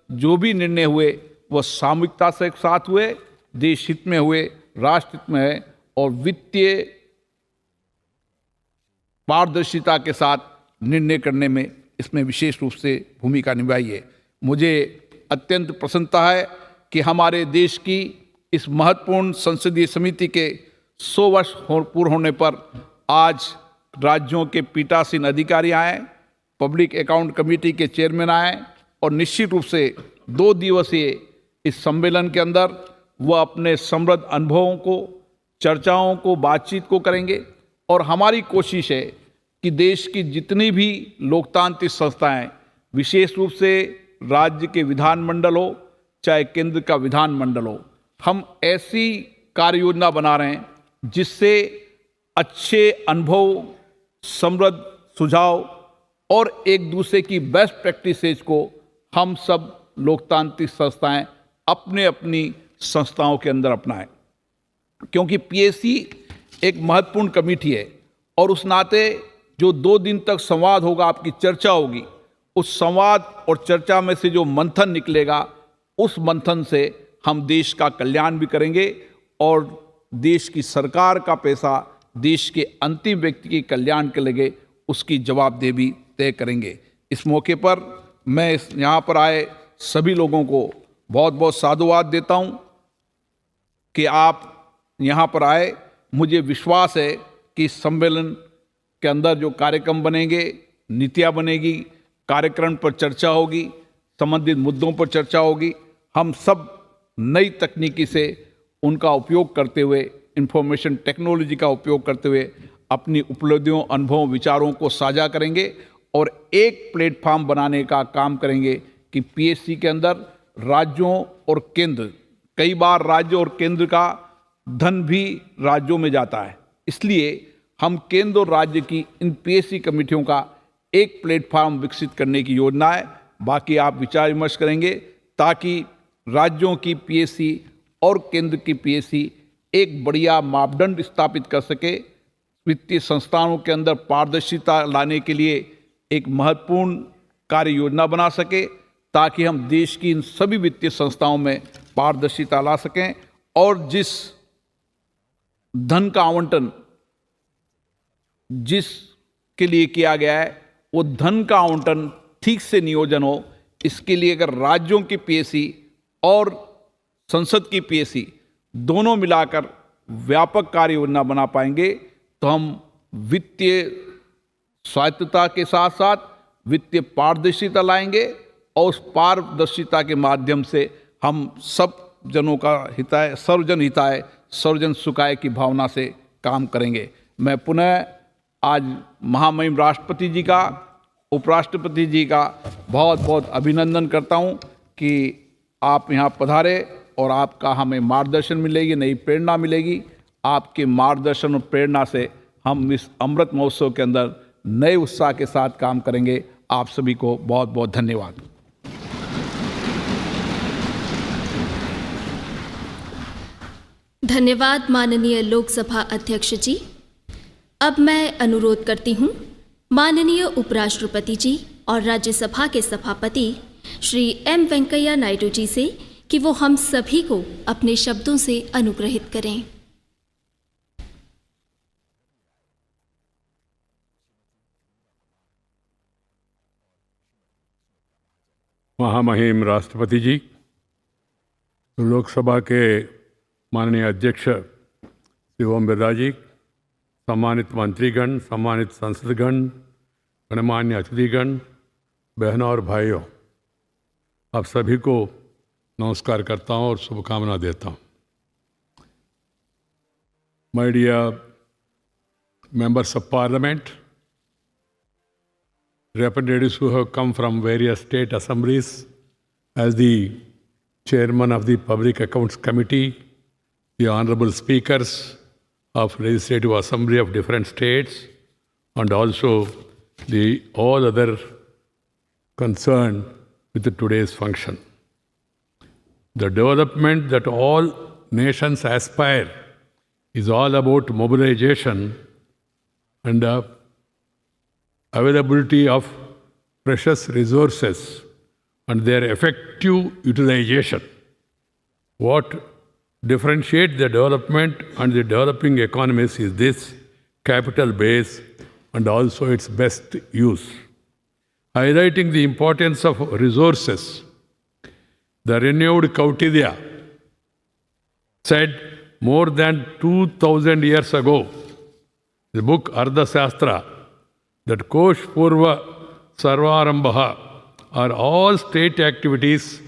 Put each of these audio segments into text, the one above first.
जो भी निर्णय हुए वह सामूहिकता से साथ हुए, देश हित में हुए, राष्ट्र हित में है और वित्तीय पारदर्शिता के साथ निर्णय करने में इसमें विशेष रूप से भूमिका निभाई है। मुझे अत्यंत प्रसन्नता है कि हमारे देश की इस महत्वपूर्ण संसदीय समिति के 100 वर्ष पूर्ण होने पर आज राज्यों के पीठासीन अधिकारी आए, पब्लिक अकाउंट कमेटी के चेयरमैन आए और निश्चित रूप से 2 दिवसीय इस सम्मेलन के अंदर वह अपने समृद्ध अनुभवों को, चर्चाओं को, बातचीत को करेंगे। और हमारी कोशिश है कि देश की जितनी भी लोकतांत्रिक संस्थाएं, विशेष रूप से राज्य के विधानमंडल हो चाहे केंद्र का विधानमंडल हो, हम ऐसी कार्य योजना बना रहे हैं जिससे अच्छे अनुभव, समृद्ध सुझाव और एक दूसरे की बेस्ट प्रैक्टिसेज को हम सब लोकतांत्रिक संस्थाएं अपने अपनी संस्थाओं के अंदर अपनाएं। क्योंकि पीएससी एक महत्वपूर्ण कमेटी है और उस नाते जो 2 दिन तक संवाद होगा, आपकी चर्चा होगी, उस संवाद और चर्चा में से जो मंथन निकलेगा, उस मंथन से हम देश का कल्याण भी करेंगे और देश की सरकार का पैसा देश के अंतिम व्यक्ति के कल्याण के लगे उसकी जवाबदेही भी तय करेंगे। इस मौके पर मैं यहाँ पर आए सभी लोगों को बहुत बहुत साधुवाद देता हूँ कि आप यहाँ पर आए। मुझे विश्वास है कि इस सम्मेलन के अंदर जो कार्यक्रम बनेंगे, नीतियाँ बनेगी, कार्यक्रम पर चर्चा होगी, संबंधित मुद्दों पर चर्चा होगी, हम सब नई तकनीकी से उनका उपयोग करते हुए, इंफॉर्मेशन टेक्नोलॉजी का उपयोग करते हुए अपनी उपलब्धियों, अनुभवों, विचारों को साझा करेंगे और एक प्लेटफॉर्म बनाने का काम करेंगे कि पीएससी के अंदर राज्यों और केंद्र, कई बार राज्य और केंद्र का धन भी राज्यों में जाता है, इसलिए हम केंद्र और राज्य की इन पीएससी कमेटियों का एक प्लेटफॉर्म विकसित करने की योजना है। बाकी आप विचार विमर्श करेंगे ताकि राज्यों की पीएससी और केंद्र की पीएससी एक बढ़िया मापदंड स्थापित कर सके, वित्तीय संस्थानों के अंदर पारदर्शिता लाने के लिए एक महत्वपूर्ण कार्य योजना बना सके ताकि हम देश की इन सभी वित्तीय संस्थाओं में पारदर्शिता ला सकें और जिस धन का आवंटन जिसके लिए किया गया है वो धन का आवंटन ठीक से नियोजन हो। इसके लिए अगर राज्यों की पीएससी और संसद की पीएससी दोनों मिलाकर व्यापक कार्य योजना बना पाएंगे तो हम वित्तीय स्वायत्तता के साथ साथ वित्तीय पारदर्शिता लाएंगे और उस पारदर्शिता के माध्यम से हम सब जनों का हिताय, सर्वजन हिताय, सर्वजन सुखाय की भावना से काम करेंगे। मैं पुनः आज महामहिम राष्ट्रपति जी का, उपराष्ट्रपति जी का बहुत बहुत अभिनंदन करता हूं कि आप यहाँ पधारे और आपका हमें मार्गदर्शन मिलेगी, नई प्रेरणा मिलेगी। आपके मार्गदर्शन और प्रेरणा से हम इस अमृत महोत्सव के अंदर नए उत्साह के साथ काम करेंगे। आप सभी को बहुत बहुत धन्यवाद। धन्यवाद माननीय लोकसभा अध्यक्ष जी। अब मैं अनुरोध करती हूँ माननीय उपराष्ट्रपति जी और राज्यसभा के सभापति श्री एम वेंकैया नायडू जी से कि वो हम सभी को अपने शब्दों से अनुग्रहित करें। महामहिम राष्ट्रपति जी, लोकसभा के माननीय अध्यक्ष श्री ओम बिरला जी, सम्मानित मंत्रीगण, सम्मानित सांसदगण, गणमान्य अतिथिगण, बहनों और भाइयों, आप सभी को नमस्कार करता हूँ और शुभकामना देता हूँ। My dear members of Parliament, representatives who have come from various state assemblies, as the chairman of the Public Accounts Committee, the honorable speakers of Legislative Assembly of different states, and also the all other concerned with today's function. The development that all nations aspire is all about mobilization and availability of precious resources and their effective utilization. What differentiates the development and the developing economies is this capital base and also its best use. Highlighting the importance of resources, the renewed Kautilya said more than 2000 years ago, the book Ardhashastra, that Kosh Purva Sarvarambha are all state activities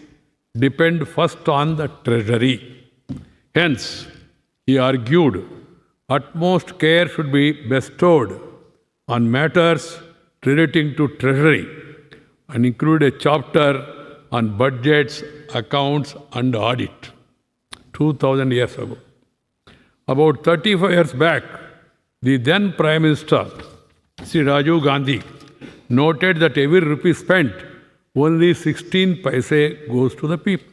depend first on the treasury. Hence, he argued, utmost care should be bestowed on matters relating to treasury and include a chapter on budgets, accounts and audit. 2000 years ago. About 35 years back, the then Prime Minister, Sri Rajiv Gandhi, noted that every rupee spent, only 16 paise goes to the people.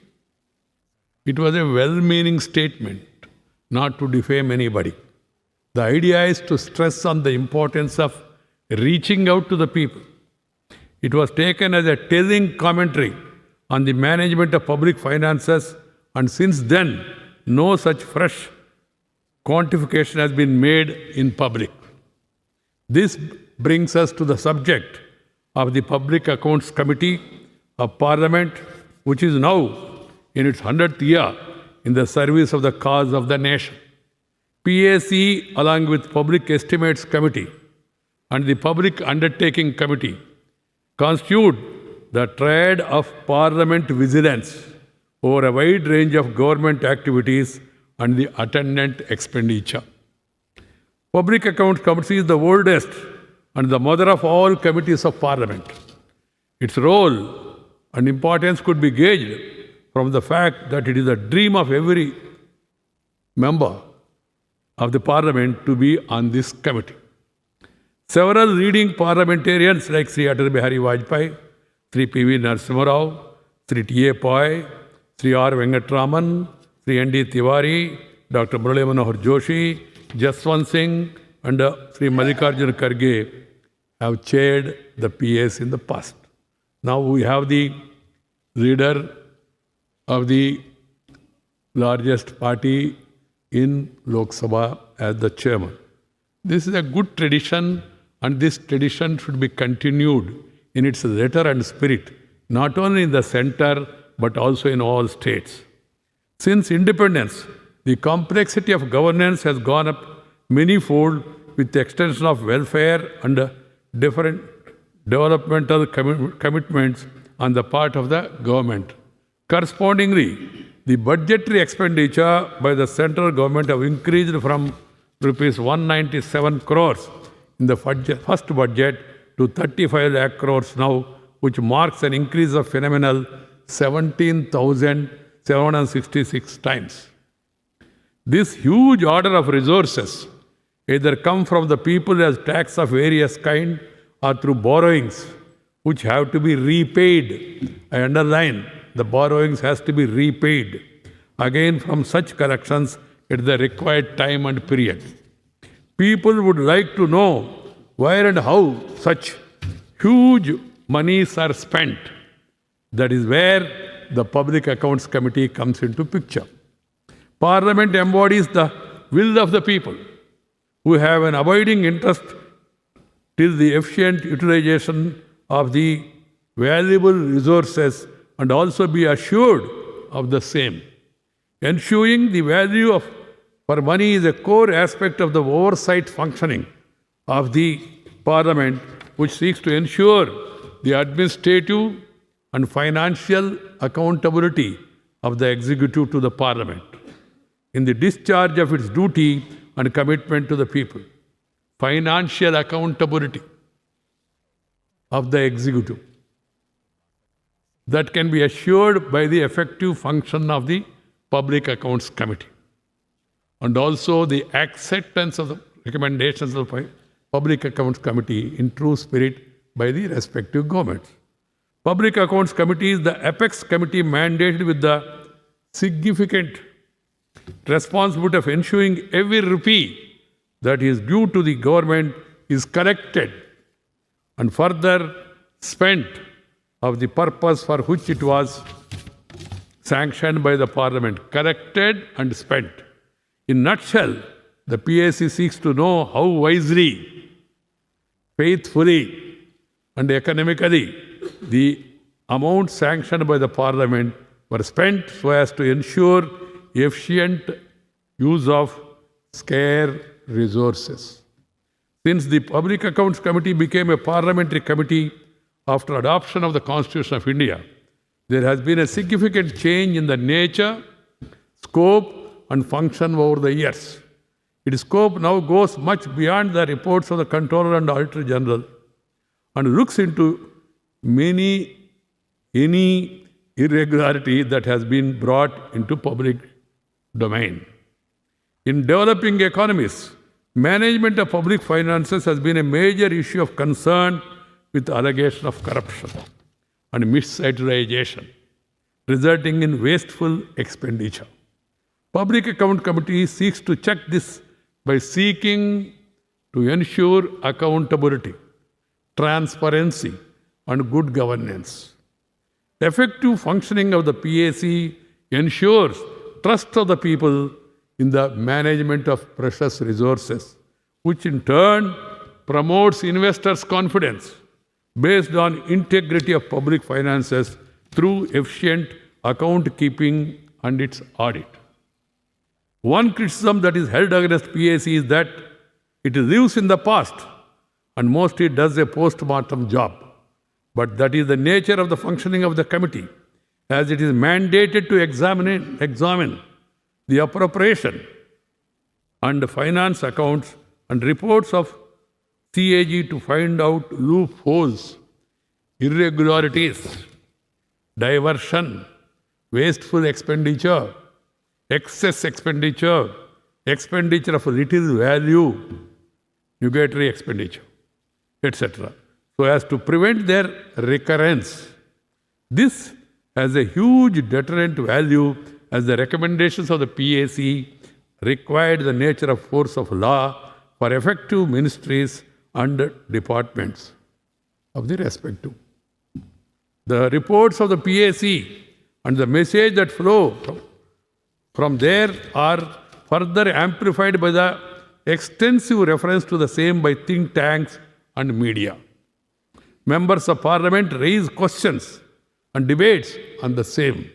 It was a well-meaning statement, not to defame anybody. The idea is to stress on the importance of reaching out to the people. It was taken as a telling commentary on the management of public finances, and since then, no such fresh quantification has been made in public. This brings us to the subject of the Public Accounts Committee of Parliament, which is now in its 100th year in the service of the cause of the nation. PAC, along with Public Estimates Committee and the Public Undertaking Committee, constitute the triad of Parliament vigilance over a wide range of government activities and the attendant expenditure. Public Accounts Committee is the oldest and the mother of all committees of Parliament. Its role and importance could be gauged from the fact that it is a dream of every member of the Parliament to be on this committee. Several leading parliamentarians like Sri Atal Bihari Vajpayee, Sri P.V. Narasimha Rao, Sri T.A. Pai, Sri R. Venkatraman, Sri N.D. Tiwari, Dr. Murali Manohar Joshi, Jaswant Singh, and Sri Mallikarjuna Kharge have chaired the PS in the past. Now we have the leader of the largest party in Lok Sabha as the chairman. This is a good tradition, and this tradition should be continued in its letter and spirit, not only in the center but also in all states. Since independence, the complexity of governance has gone up manyfold with the extension of welfare and different developmental commitments on the part of the government. Correspondingly, the budgetary expenditure by the central government have increased from rupees 197 crores in the first budget to 35 lakh crores now, which marks an increase of phenomenal 17,766 times. This huge order of resources either come from the people as tax of various kind or through borrowings, which have to be repaid. I underline, the borrowings has to be repaid. Again, from such collections at the required time and period. People would like to know where and how such huge monies are spent. That is where the Public Accounts Committee comes into picture. Parliament embodies the will of the people, who have an abiding interest till the efficient utilization of the valuable resources and also be assured of the same. Ensuring the value for money is a core aspect of the oversight functioning of the Parliament, which seeks to ensure the administrative and financial accountability of the executive to the Parliament in the discharge of its duty and commitment to the people. Financial accountability of the executive that can be assured by the effective function of the Public Accounts Committee, and also the acceptance of the recommendations of the Public Accounts Committee in true spirit by the respective governments. Public Accounts Committee is the apex committee mandated with the significant responsibility of ensuring every rupee that is due to the government is collected and further spent of the purpose for which it was sanctioned by the Parliament, corrected and spent. In nutshell, the PAC seeks to know how wisely, faithfully, and economically the amounts sanctioned by the Parliament were spent so as to ensure efficient use of scarce resources. Since the Public Accounts Committee became a parliamentary committee after adoption of the Constitution of India, there has been a significant change in the nature, scope, and function over the years. Its scope now goes much beyond the reports of the Comptroller and Auditor General and looks into any irregularity that has been brought into public domain. In developing economies, management of public finances has been a major issue of concern with allegation of corruption and misutilization, resulting in wasteful expenditure. Public Account Committee seeks to check this by seeking to ensure accountability, transparency, and good governance. Effective functioning of the PAC ensures trust of the people in the management of precious resources, which in turn promotes investors' confidence based on integrity of public finances through efficient account keeping and its audit. One criticism that is held against PAC is that it lives in the past and mostly does a post-mortem job. But that is the nature of the functioning of the committee, as it is mandated to examine the appropriation and finance accounts and reports of CAG to find out loopholes, irregularities, diversion, wasteful expenditure, excess expenditure, expenditure of little value, nugatory expenditure, etc., so as to prevent their recurrence. This has a huge deterrent value as the recommendations of the PAC required the nature of force of law for effective ministries and departments of the respective. The reports of the PAC and the message that flow from there are further amplified by the extensive reference to the same by think tanks and media. Members of Parliament raise questions and debates on the same.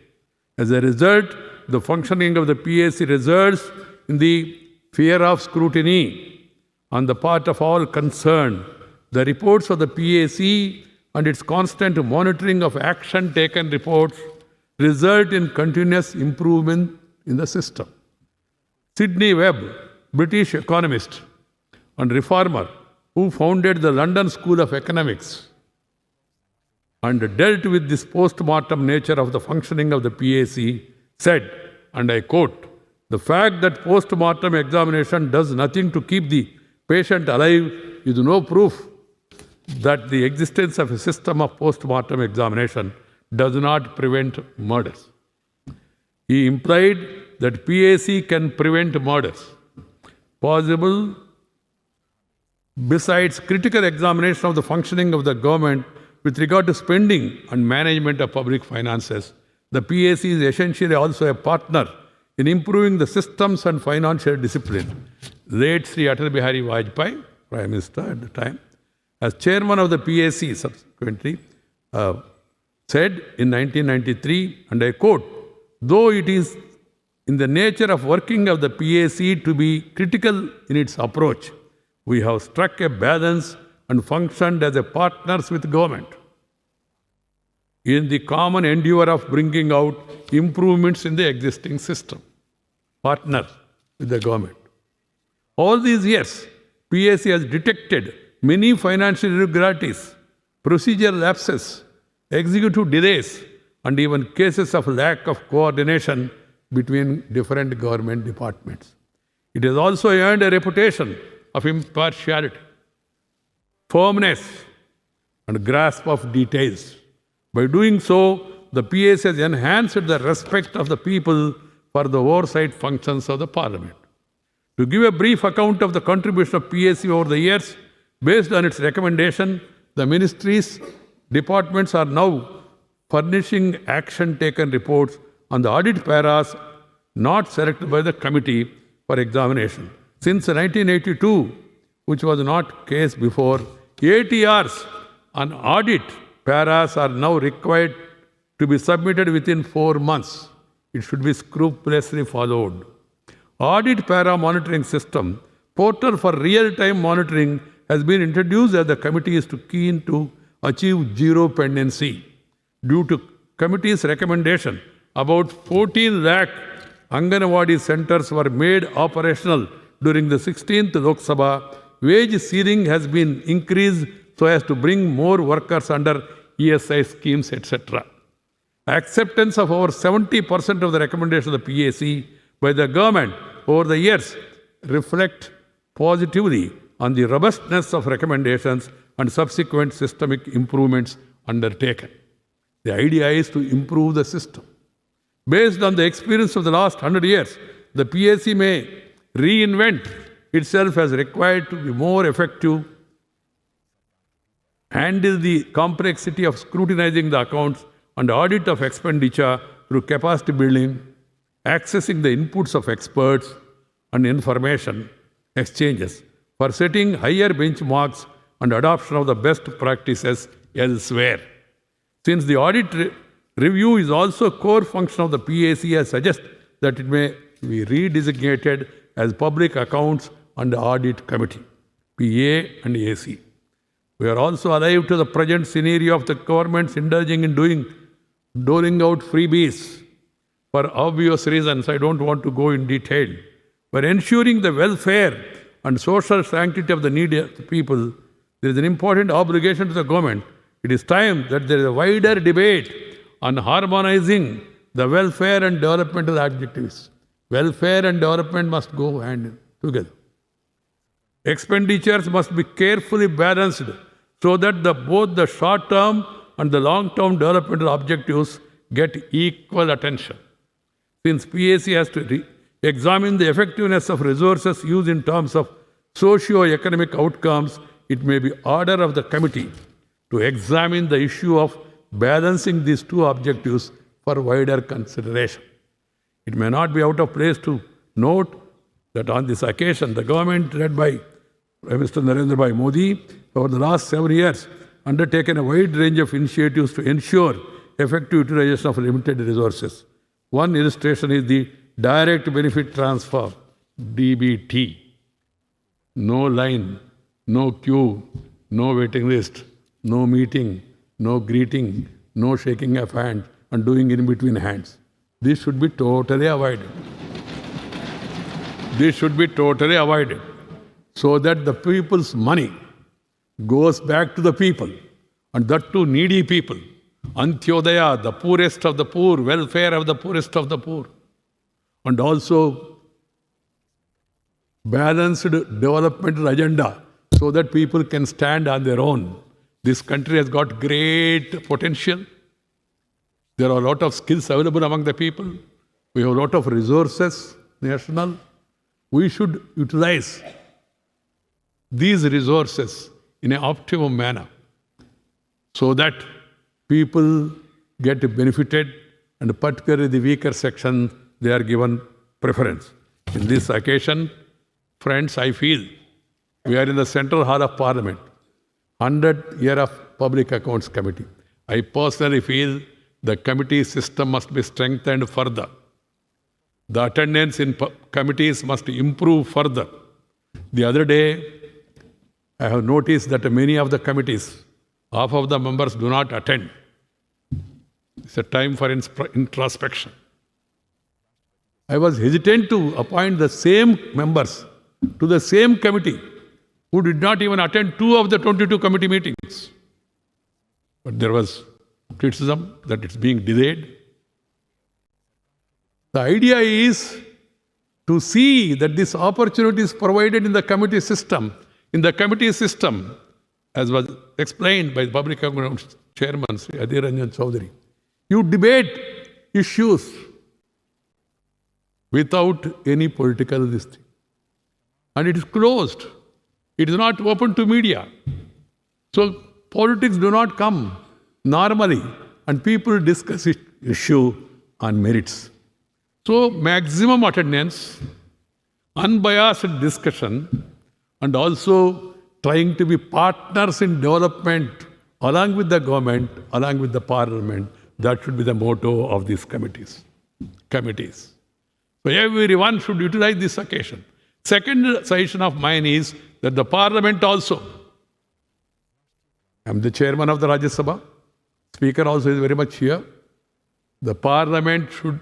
As a result, the functioning of the PAC results in the fear of scrutiny on the part of all concerned. The reports of the PAC and its constant monitoring of action taken reports result in continuous improvement in the system. Sidney Webb, British economist and reformer who founded the London School of Economics and dealt with this post-mortem nature of the functioning of the PAC, said, and I quote, "The fact that post-mortem examination does nothing to keep the patient alive is no proof that the existence of a system of post-mortem examination does not prevent murders." He implied that PAC can prevent murders. Possible, besides critical examination of the functioning of the government with regard to spending and management of public finances, the PAC is essentially also a partner in improving the systems and financial discipline. Late Sri Atal Bihari Vajpayee, Prime Minister at the time, as chairman of the PAC subsequently, said in 1993, and I quote, "Though it is in the nature of working of the PAC to be critical in its approach, we have struck a balance and functioned as a partners with government in the common endeavor of bringing out improvements in the existing system. Partner with the government. All these years, PAC has detected many financial irregularities, procedural lapses, executive delays, and even cases of lack of coordination between different government departments. It has also earned a reputation of impartiality, firmness, and grasp of details. By doing so, the PAC has enhanced the respect of the people for the oversight functions of the Parliament. To give a brief account of the contribution of PAC over the years, based on its recommendation, the ministries departments are now furnishing action taken reports on the audit paras not selected by the committee for examination. Since 1982, which was not case before, ATRs on audit paras are now required to be submitted within 4 months. It should be scrupulously followed. Audit para monitoring system, portal for real-time monitoring has been introduced as the committee is keen to achieve zero pendency. Due to committee's recommendation, about 14 lakh Anganwadi centers were made operational during the 16th Lok Sabha. Wage ceiling has been increased so as to bring more workers under ESI schemes, etc. Acceptance of over 70% of the recommendations of the PAC by the government over the years reflect positively on the robustness of recommendations and subsequent systemic improvements undertaken. The idea is to improve the system. Based on the experience of the last 100 years, the PAC may reinvent itself as required to be more effective, handle the complexity of scrutinizing the accounts and audit of expenditure through capacity building, accessing the inputs of experts and information exchanges for setting higher benchmarks and adoption of the best practices elsewhere. Since the audit review is also a core function of the PAC, I suggest that it may be redesignated as Public Accounts and Audit Committee, PA and AC. We are also alive to the present scenario of the governments indulging in doling out freebies for obvious reasons. I don't want to go in detail. But ensuring the welfare and social sanctity of the needy of the people, there is an important obligation to the government. It is time that there is a wider debate on harmonizing the welfare and developmental objectives. Welfare and development must go hand together. Expenditures must be carefully balanced so that both the short-term and the long-term developmental objectives get equal attention. Since PAC has to examine the effectiveness of resources used in terms of socio-economic outcomes, it may be order of the committee to examine the issue of balancing these two objectives for wider consideration. It may not be out of place to note that on this occasion, the government led by Mr. Narendra Bhai Modi over the last 7 years undertaken a wide range of initiatives to ensure effective utilization of limited resources. One illustration is the Direct Benefit Transfer, DBT. No line, no queue, no waiting list, no meeting, no greeting, no shaking of hands and doing in between hands. This should be totally avoided. This should be totally avoided so that the people's money goes back to the people, and that to needy people. Antyodaya, the poorest of the poor, welfare of the poorest of the poor. And also balanced developmental agenda so that people can stand on their own. This country has got great potential. There are a lot of skills available among the people. We have a lot of resources, national. We should utilize these resources in an optimum manner so that people get benefited, and particularly the weaker section, they are given preference. In this occasion, friends, I feel we are in the Central Hall of Parliament, 100th year of Public Accounts Committee. I personally feel the committee system must be strengthened further. The attendance in committees must improve further. The other day, I have noticed that many of the committees, half of the members do not attend. It's a time for introspection. I was hesitant to appoint the same members to the same committee who did not even attend 2 of the 22 committee meetings. But there was criticism that it's being delayed. The idea is to see that this opportunity is provided in the committee system. In the committee system, as was explained by the Public Accounts Chairman, Sri Adhir Ranjan Chaudhary, you debate issues without any political listing. And it is closed. It is not open to media. So politics do not come normally, and people discuss issue on merits. So maximum attendance, unbiased discussion, and also trying to be partners in development along with the government, along with the parliament. That should be the motto of these committees. So everyone should utilize this occasion. Second suggestion of mine is that the parliament also, I am the chairman of the Rajya Sabha, speaker also is very much here. The parliament should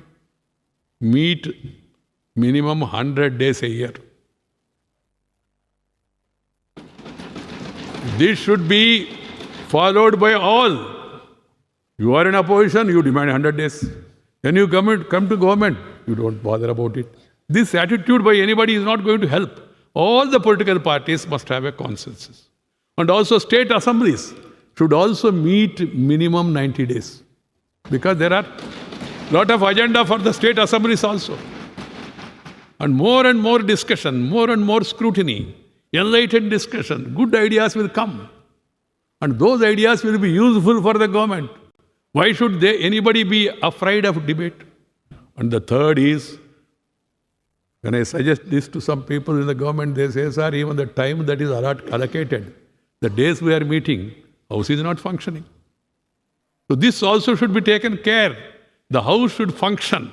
meet minimum 100 days a year. This should be followed by all. You are in opposition, you demand 100 days. When you come to government, you don't bother about it. This attitude by anybody is not going to help. All the political parties must have a consensus. And also state assemblies should also meet minimum 90 days. Because there are a lot of agenda for the state assemblies also. And more discussion, more and more scrutiny, enlightened discussion, good ideas will come. And those ideas will be useful for the government. Why should anybody be afraid of debate? And the third is, when I suggest this to some people in the government, they say, sir, even the time that is allocated, the days we are meeting, House is not functioning. So this also should be taken care. The House should function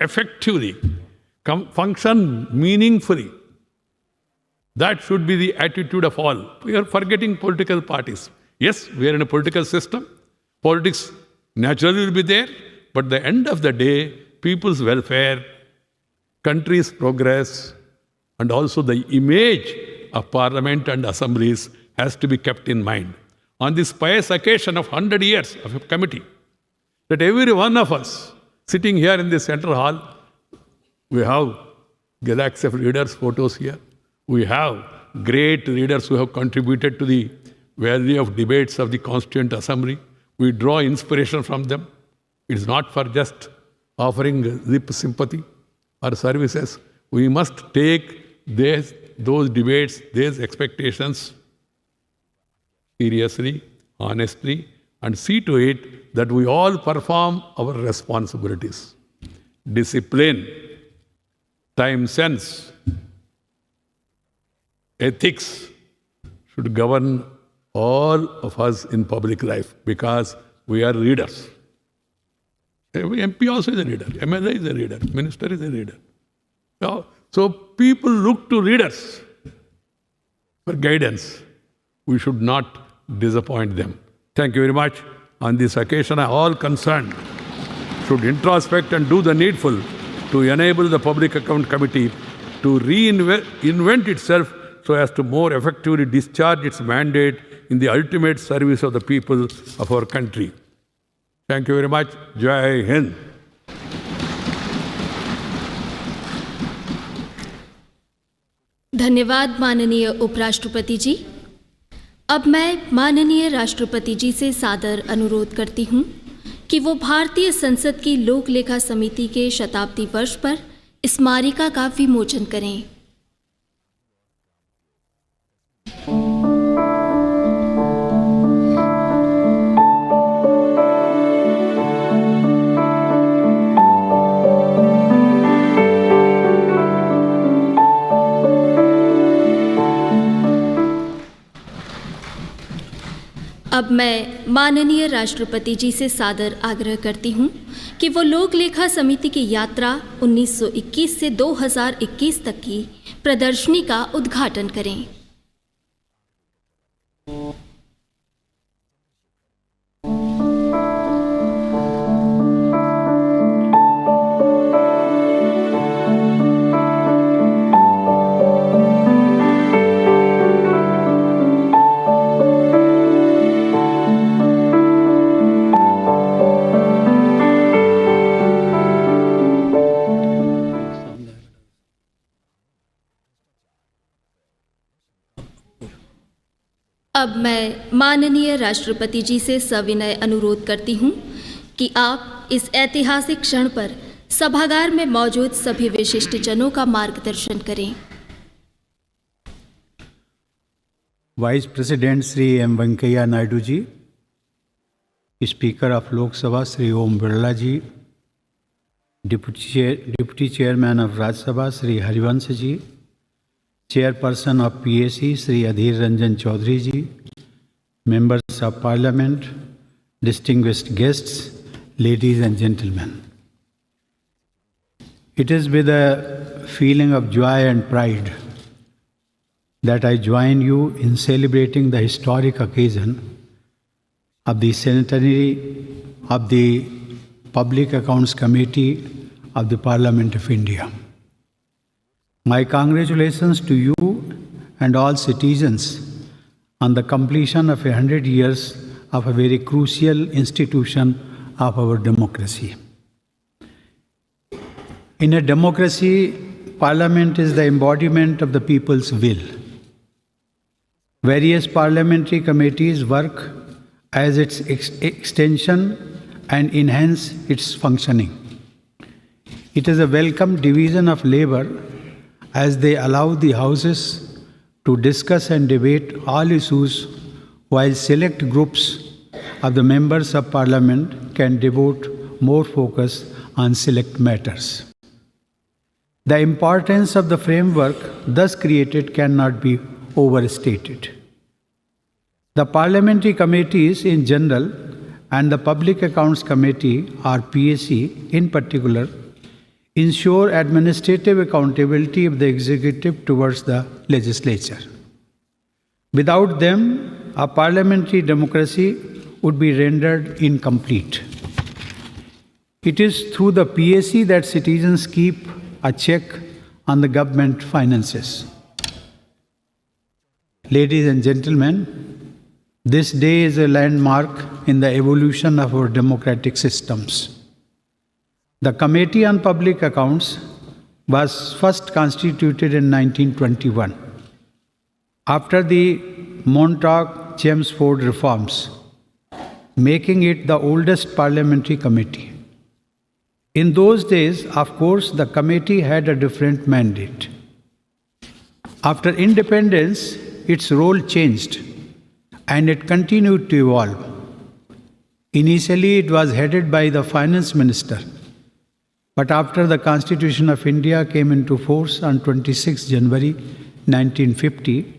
effectively, function meaningfully. That should be the attitude of all. We are forgetting political parties. Yes, we are in a political system. Politics naturally will be there. But at the end of the day, people's welfare, country's progress, and also the image of parliament and assemblies has to be kept in mind. On this pious occasion of 100 years of a committee, that every one of us sitting here in this central hall, we have galaxy of leaders' photos here. We have great leaders who have contributed to the value of debates of the Constituent Assembly. We draw inspiration from them. It is not for just offering lip sympathy or services. We must take those debates, these expectations seriously, honestly, and see to it that we all perform our responsibilities. Discipline, time sense, ethics should govern all of us in public life because we are leaders. Every MP also is a leader, MLA is a leader, minister is a leader. So people look to leaders for guidance. We should not disappoint them. Thank you very much. On this occasion, all concerned should introspect and do the needful to enable the Public Account Committee to reinvent itself so as to more effectively discharge its mandate in the ultimate service of the people of our country. Thank you very much. Jai Hind. धन्यवाद माननीय उपराष्ट्रपति जी। अब मैं माननीय राष्ट्रपति जी से सादर अनुरोध करती हूं कि वो भारतीय संसद की लोक लेखा समिति के शताब्दी वर्ष पर स्मारिका का विमोचन करें। अब मैं माननीय राष्ट्रपति जी से सादर आग्रह करती हूं कि वो लोक लेखा समिति की यात्रा 1921 से 2021 तक की प्रदर्शनी का उद्घाटन करें। अब मैं माननीय राष्ट्रपति जी से सविनय अनुरोध करती हूं कि आप इस ऐतिहासिक क्षण पर सभागार में मौजूद सभी विशिष्टजनों का मार्गदर्शन करें। Vice president Shri M Venkaiah Naidu ji, Speaker of Lok Sabha Sri Om Birla ji, Deputy Chairman of Rajya Sabha Sri Harivansh ji, Chairperson of PAC Sri Adhir Ranjan Chaudhary ji, Members of Parliament, distinguished guests, ladies and gentlemen. It is with a feeling of joy and pride that I join you in celebrating the historic occasion of the centenary of the Public Accounts Committee of the Parliament of India. My congratulations to you and all citizens on the completion of 100 years of a very crucial institution of our democracy. In a democracy, Parliament is the embodiment of the people's will. Various parliamentary committees work as its extension and enhance its functioning. It is a welcome division of labor as they allow the houses to discuss and debate all issues, while select groups of the members of Parliament can devote more focus on select matters. The importance of the framework thus created cannot be overstated. The parliamentary committees in general and the Public Accounts Committee, or PAC in particular, ensure administrative accountability of the executive towards the legislature. Without them, a parliamentary democracy would be rendered incomplete. It is through the PAC that citizens keep a check on the government finances. Ladies and gentlemen, this day is a landmark in the evolution of our democratic systems. The Committee on Public Accounts was first constituted in 1921 after the Montauk-Chelmsford reforms, making it the oldest parliamentary committee. In those days, of course, the committee had a different mandate. After independence, its role changed and it continued to evolve. Initially, it was headed by the finance minister, but after the Constitution of India came into force on 26 January 1950,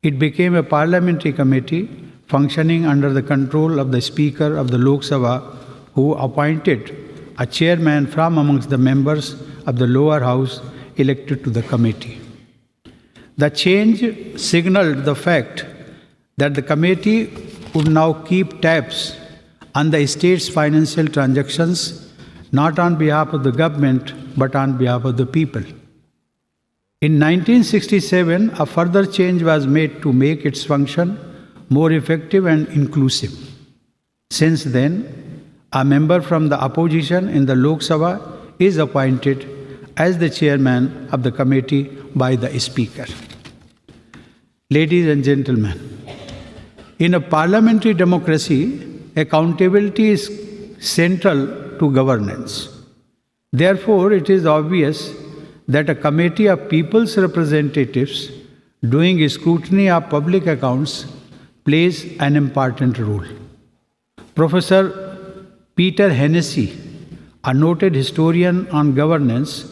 it became a parliamentary committee functioning under the control of the Speaker of the Lok Sabha, who appointed a chairman from amongst the members of the lower house elected to the committee. The change signaled the fact that the committee would now keep tabs on the state's financial transactions, not on behalf of the government, but on behalf of the people. In 1967, a further change was made to make its function more effective and inclusive. Since then, a member from the opposition in the Lok Sabha is appointed as the chairman of the committee by the Speaker. Ladies and gentlemen, in a parliamentary democracy, accountability is central to governance. Therefore, it is obvious that a committee of people's representatives doing scrutiny of public accounts plays an important role. Professor Peter Hennessy, a noted historian on governance,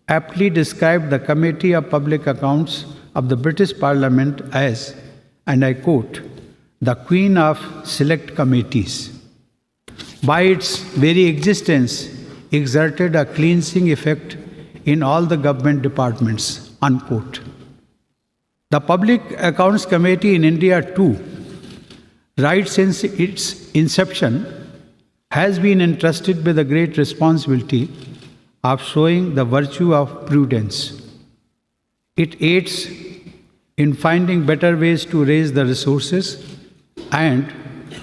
aptly described the Committee of Public Accounts of the British Parliament as, and I quote, the Queen of Select Committees. By its very existence, exerted a cleansing effect in all the government departments, unquote. The Public Accounts Committee in India too, right since its inception, has been entrusted with the great responsibility of showing the virtue of prudence. It aids in finding better ways to raise the resources and,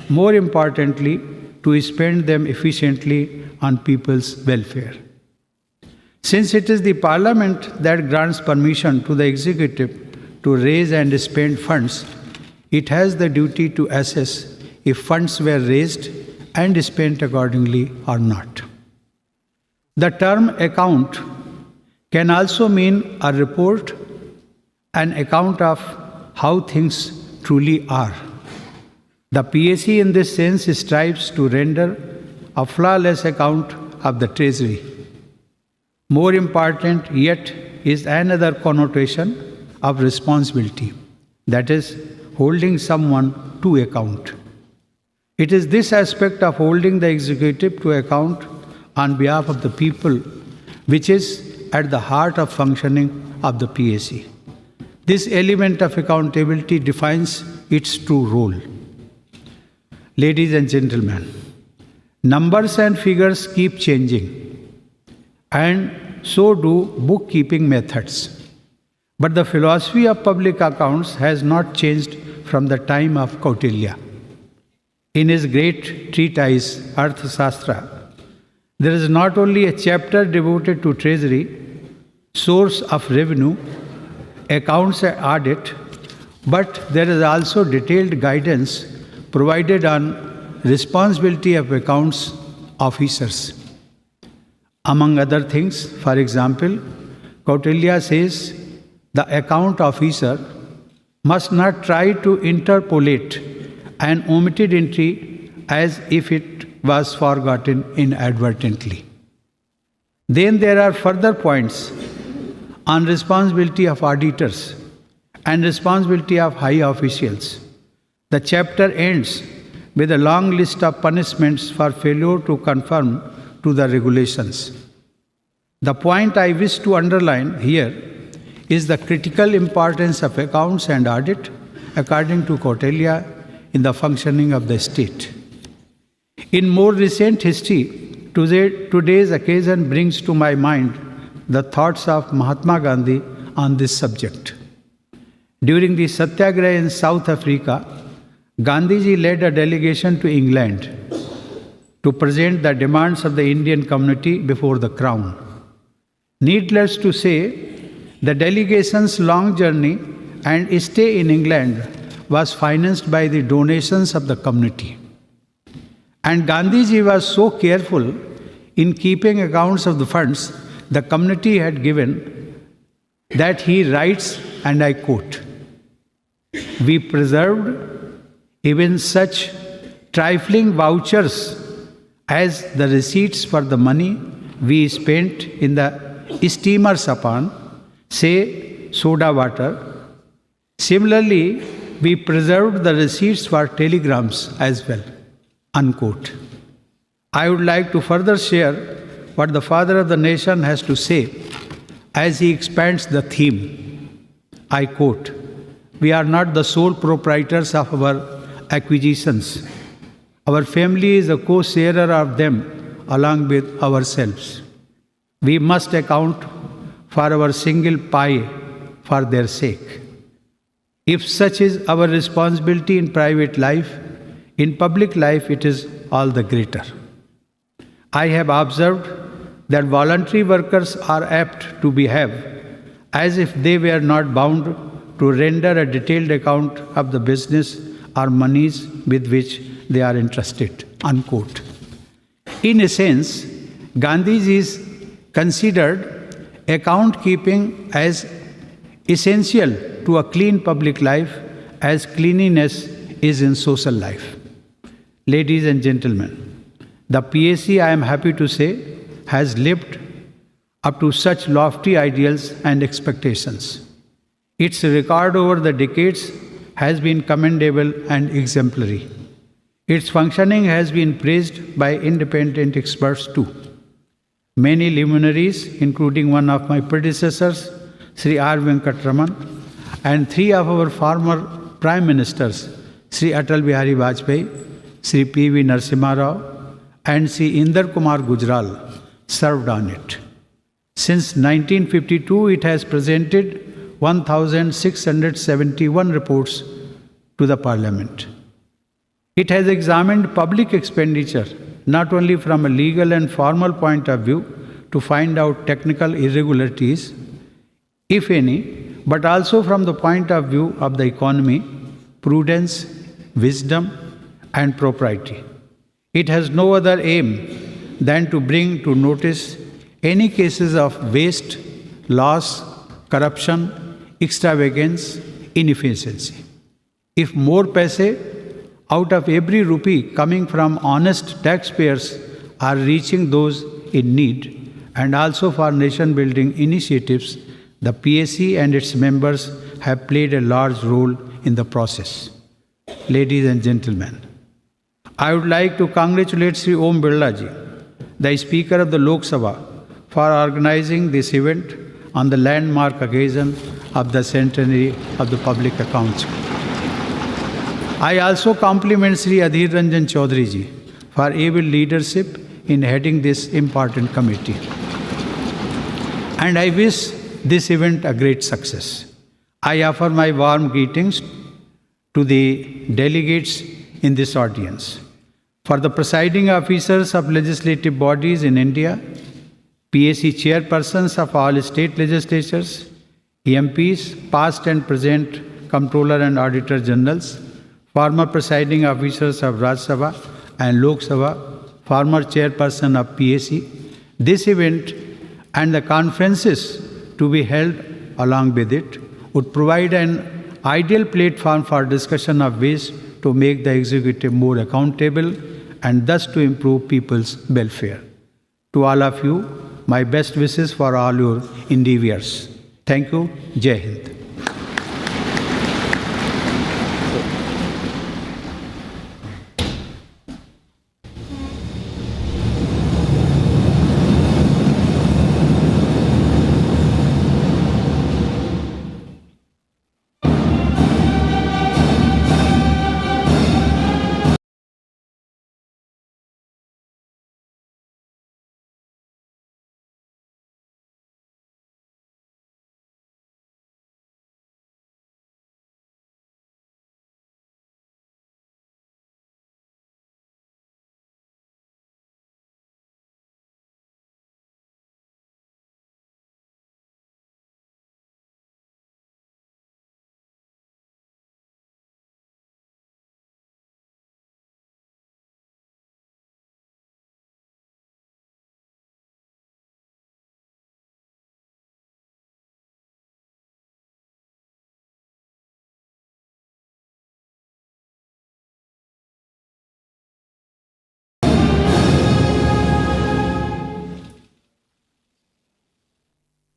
more importantly, to spend them efficiently on people's welfare. Since it is the Parliament that grants permission to the executive to raise and spend funds, it has the duty to assess if funds were raised and spent accordingly or not. The term account can also mean a report, an account of how things truly are. The PAC in this sense strives to render a flawless account of the Treasury. More important yet is another connotation of responsibility, that is, holding someone to account. It is this aspect of holding the executive to account on behalf of the people which is at the heart of functioning of the PAC. This element of accountability defines its true role. Ladies and gentlemen, numbers and figures keep changing, and so do bookkeeping methods. But the philosophy of public accounts has not changed from the time of Kautilya. In his great treatise, Arthashastra, there is not only a chapter devoted to treasury, source of revenue, accounts and audit, but there is also detailed guidance provided on responsibility of accounts officers. Among other things, for example, Kautilya says the account officer must not try to interpolate an omitted entry as if it was forgotten inadvertently. Then there are further points on responsibility of auditors and responsibility of high officials. The chapter ends with a long list of punishments for failure to conform to the regulations. The point I wish to underline here is the critical importance of accounts and audit, according to Kautilya, in the functioning of the state. In more recent history, today's occasion brings to my mind the thoughts of Mahatma Gandhi on this subject. During the Satyagraha in South Africa, Gandhiji led a delegation to England to present the demands of the Indian community before the Crown. Needless to say, the delegation's long journey and stay in England was financed by the donations of the community. And Gandhiji was so careful in keeping accounts of the funds the community had given that he writes, and I quote, "We preserved even such trifling vouchers as the receipts for the money we spent in the steamers upon, say, soda water. Similarly, we preserved the receipts for telegrams as well." Unquote. I would like to further share what the Father of the Nation has to say as he expands the theme. I quote, "We are not the sole proprietors of our acquisitions. Our family is a co-sharer of them along with ourselves. We must account for our single pie for their sake. If such is our responsibility in private life, in public life it is all the greater. I have observed that voluntary workers are apt to behave as if they were not bound to render a detailed account of the business or monies with which they are entrusted." Unquote. In a sense, Gandhiji considered account keeping as essential to a clean public life as cleanliness is in social life. Ladies and gentlemen, the PAC, I am happy to say, has lived up to such lofty ideals and expectations. Its record over the decades has been commendable and exemplary. Its functioning has been praised by independent experts too. Many luminaries, including one of my predecessors, Sri R. Venkataraman, and three of our former Prime Ministers, Sri Atal Bihari Vajpayee, Sri P.V. Narasimha Rao, and Sri Inder Kumar Gujral, served on it. Since 1952, it has presented 1,671 reports to the Parliament. It has examined public expenditure not only from a legal and formal point of view to find out technical irregularities, if any, but also from the point of view of the economy, prudence, wisdom, and propriety. It has no other aim than to bring to notice any cases of waste, loss, corruption, extravagance, inefficiency. If more paise out of every rupee coming from honest taxpayers are reaching those in need, and also for nation building initiatives, the PSC and its members have played a large role in the process. Ladies and gentlemen, I would like to congratulate Sri Om Birla ji, the Speaker of the Lok Sabha, for organizing this event on the landmark occasion of the centenary of the Public Accounts. I also compliment Sri Adhir Ranjan Chaudhary ji for able leadership in heading this important committee. And I wish this event a great success. I offer my warm greetings to the delegates in this audience. For the presiding officers of legislative bodies in India, PSC chairpersons of all state legislatures, MPs, past and present Comptroller and Auditor Generals, former presiding officers of Rajya Sabha and Lok Sabha, former chairperson of PSC, this event and the conferences to be held along with it would provide an ideal platform for discussion of ways to make the executive more accountable and thus to improve people's welfare. To all of you, my best wishes for all your endeavors. Thank you. Jai Hind.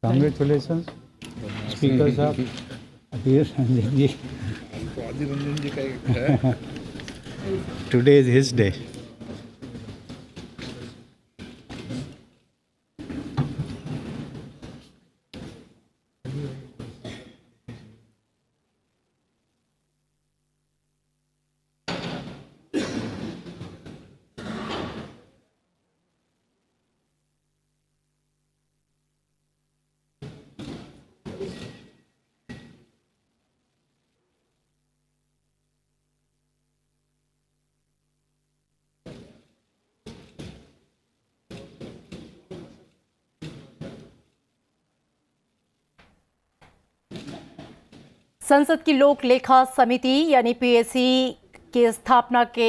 Congratulations, Speaker Sahab. Adhir Ranjan ji. आदिर रंजन जी का एक है Today is his day. संसद की लोक लेखा समिति यानी पीएससी की स्थापना के